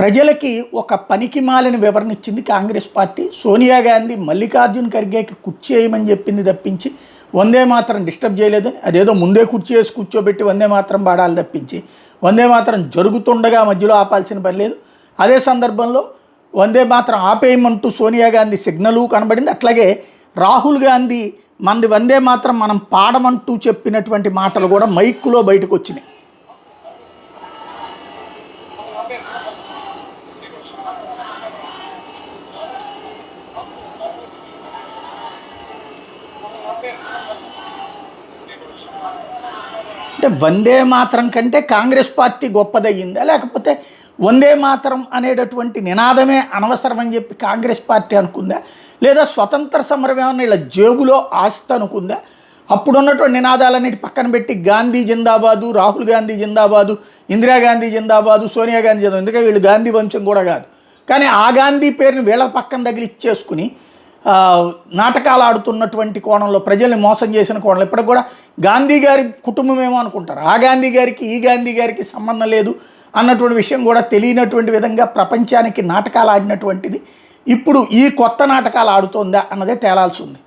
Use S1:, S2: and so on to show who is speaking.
S1: ప్రజలకి ఒక పనికిమాలిన వివరణ ఇచ్చింది కాంగ్రెస్ పార్టీ. సోనియా గాంధీ మల్లికార్జున్ ఖర్గేకి కుర్చీ వేయమని చెప్పింది తప్పించి వందే మాత్రం డిస్టర్బ్ చేయలేదని, అదేదో ముందే కుర్చీ వేసి కూర్చోబెట్టి వందే మాత్రం పాడాలి తప్పించి వందే మాత్రం జరుగుతుండగా మధ్యలో ఆపాల్సిన పని లేదు. అదే సందర్భంలో వందే మాత్రం ఆపేయమంటూ సోనియా గాంధీ సిగ్నలు కనబడింది. అట్లాగే రాహుల్ గాంధీ మనది వందే మాత్రం మనం పాడమంటూ చెప్పినటువంటి మాటలు కూడా మైకులో బయటకు వచ్చినాయి. అంటే వందే మాత్రం కంటే కాంగ్రెస్ పార్టీ గొప్పదయ్యిందా, లేకపోతే వందే మాత్రం అనేటటువంటి నినాదమే అనవసరం అని చెప్పి కాంగ్రెస్ పార్టీ అనుకుందా, లేదా స్వతంత్ర సమరం ఏమన్నా ఇలా జేబులో ఆస్తి అనుకుందా? అప్పుడున్నటువంటి నినాదాలన్నిటి పక్కన పెట్టి గాంధీ జిందాబాదు, రాహుల్ గాంధీ జిందాబాదు, ఇందిరాగాంధీ జిందాబాదు, సోనియా గాంధీ జిందాబాదు, ఎందుకంటే వీళ్ళు గాంధీ వంశం కూడా కాదు. కానీ ఆ గాంధీ పేరుని వీళ్ళ పక్కన తగిలిచ్చేసుకుని నాటకాలు ఆడుతున్నటువంటి కోణంలో, ప్రజల్ని మోసం చేసిన కోణంలో ఇప్పటికి కూడా గాంధీ గారి కుటుంబం ఏమో అనుకుంటారు. ఆ గాంధీ గారికి ఈ గాంధీ గారికి సంబంధం లేదు అన్నటువంటి విషయం కూడా తెలియనటువంటి విధంగా ప్రపంచానికి నాటకాలు ఆడినటువంటిది ఇప్పుడు ఈ కొత్త నాటకాలు ఆడుతోందా అన్నదే తేలాల్సి ఉంది.